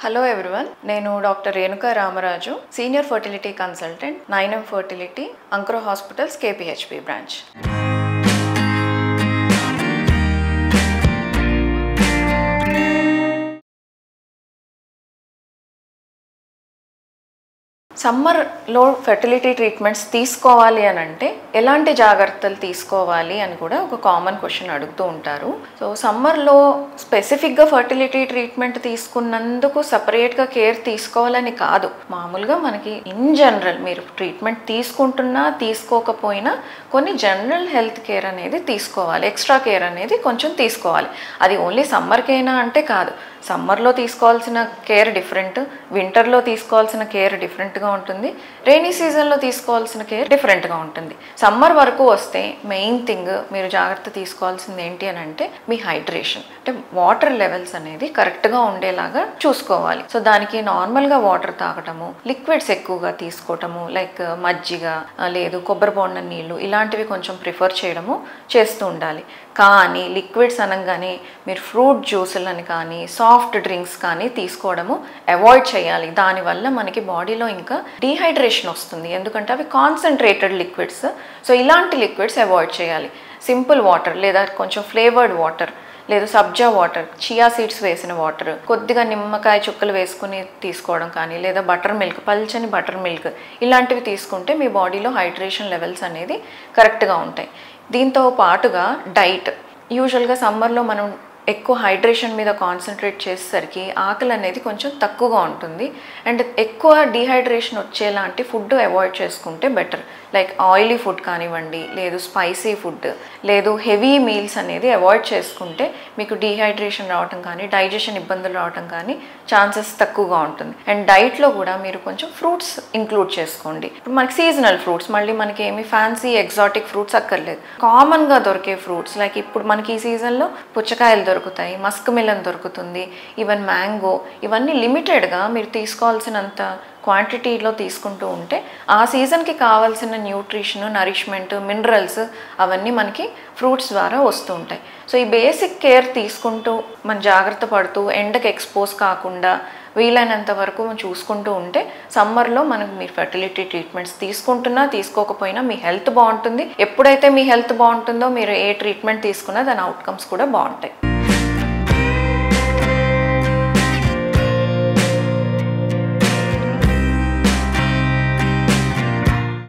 Hello everyone, నేను doctor Renuka Ramaraju, senior fertility consultant, 9M fertility, అంకుర hospitals KPHP branch. సమ్మర్లో fertility treatments తీసుకోవాలి అని అంటే ఎలాంటి జాగ్రత్తలు తీసుకోవాలి అని కూడా ఒక కామన్ క్వశ్చన్ అడుగుతూ ఉంటారు. సో సమ్మర్లో స్పెసిఫిక్గా ఫర్టిలిటీ ట్రీట్మెంట్ తీసుకున్నందుకు సపరేట్గా కేర్ తీసుకోవాలని కాదు, మామూలుగా మనకి ఇన్ జనరల్ మీరు ట్రీట్మెంట్ తీసుకుంటున్నా తీసుకోకపోయినా కొన్ని జనరల్ హెల్త్ కేర్ అనేది తీసుకోవాలి, ఎక్స్ట్రా కేర్ అనేది కొంచెం తీసుకోవాలి. అది ఓన్లీ సమ్మర్కైనా అంటే కాదు, సమ్మర్లో తీసుకోవాల్సిన కేర్ డిఫరెంట్, వింటర్లో తీసుకోవాల్సిన కేర్ డిఫరెంట్గా ఉంటుంది, రెయినీ సీజన్లో తీసుకోవాల్సిన కేర్ డిఫరెంట్గా ఉంటుంది. సమ్మర్ వరకు వస్తే మెయిన్ థింగ్ మీరు జాగ్రత్త తీసుకోవాల్సింది ఏంటి అని అంటే మీ హైడ్రేషన్, అంటే వాటర్ లెవెల్స్ అనేది కరెక్ట్గా ఉండేలాగా చూసుకోవాలి. సో దానికి నార్మల్గా వాటర్ తాగటము, లిక్విడ్స్ ఎక్కువగా తీసుకోవటము, లైక్ మజ్జిగ లేదు కొబ్బరి బొండం నీళ్ళు ఇలాంటివి కొంచెం ప్రిఫర్ చేయడము చేస్తూ ఉండాలి. కానీ లిక్విడ్స్ అనగానే మీరు ఫ్రూట్ జ్యూసులని కానీ సాఫ్ట్ డ్రింక్స్ కానీ తీసుకోవడము అవాయిడ్ చేయాలి. దానివల్ల మనకి బాడీలో ఇంకా డీహైడ్రేషన్ వస్తుంది, ఎందుకంటే అవి కాన్సన్ట్రేటెడ్ లిక్విడ్స్. సో ఇలాంటి లిక్విడ్స్ అవాయిడ్ చేయాలి. సింపుల్ వాటర్ లేదా కొంచెం ఫ్లేవర్డ్ వాటర్, లేదు సబ్జా వాటర్, చియా సీడ్స్ వేసిన వాటర్, కొద్దిగా నిమ్మకాయ చుక్కలు వేసుకుని తీసుకోవడం కానీ, లేదా బటర్ మిల్క్, పల్చని బటర్ మిల్క్ ఇలాంటివి తీసుకుంటే మీ బాడీలో హైడ్రేషన్ లెవెల్స్ అనేది కరెక్ట్గా ఉంటాయి. దీంతో పాటుగా డైట్, యూజువల్గా సమ్మర్లో మనం ఎక్కువ హైడ్రేషన్ మీద కాన్సన్ట్రేట్ చేసేసరికి ఆకలి అనేది కొంచెం తక్కువగా ఉంటుంది. అండ్ ఎక్కువ డీహైడ్రేషన్ వచ్చేలాంటి ఫుడ్ అవాయిడ్ చేసుకుంటే బెటర్, లైక్ ఆయిలీ ఫుడ్ కానివ్వండి, లేదు స్పైసీ ఫుడ్, లేదు హెవీ మీల్స్ అనేది అవాయిడ్ చేసుకుంటే మీకు డీహైడ్రేషన్ రావటం కానీ డైజెషన్ ఇబ్బందులు రావటం కానీ ఛాన్సెస్ తక్కువగా ఉంటుంది. అండ్ డైట్లో కూడా మీరు కొంచెం ఫ్రూట్స్ ఇంక్లూడ్ చేసుకోండి. ఇప్పుడు మనకి సీజనల్ ఫ్రూట్స్, మళ్ళీ మనకి ఏమి ఫ్యాన్సీ ఎగ్జాటిక్ ఫ్రూట్స్ అక్కర్లేదు, కామన్గా దొరికే ఫ్రూట్స్, లైక్ ఇప్పుడు మనకి ఈ సీజన్లో పుచ్చకాయలు దొరుకుతాయి, మస్క్ మిలన్ దొరుకుతుంది, ఈవెన్ మ్యాంగో, ఇవన్నీ లిమిటెడ్గా మీరు తీసుకోవాల్సినంత క్వాంటిటీలో తీసుకుంటూ ఉంటే ఆ సీజన్కి కావాల్సిన న్యూట్రిషన్, నరిష్మెంట్, మినరల్స్ అవన్నీ మనకి ఫ్రూట్స్ ద్వారా వస్తూ ఉంటాయి. సో ఈ బేసిక్ కేర్ తీసుకుంటూ మన జాగ్రత్త పడుతూ ఎండకి ఎక్స్పోజ్ కాకుండా వీలైనంత వరకు చూసుకుంటూ ఉంటే సమ్మర్లో మనకు మీరు ఫెర్టిలిటీ ట్రీట్మెంట్స్ తీసుకుంటున్నా తీసుకోకపోయినా మీ హెల్త్ బాగుంటుంది. ఎప్పుడైతే మీ హెల్త్ బాగుంటుందో మీరు ఏ ట్రీట్మెంట్ తీసుకున్నా దాని అవుట్కమ్స్ కూడా బాగుంటాయి.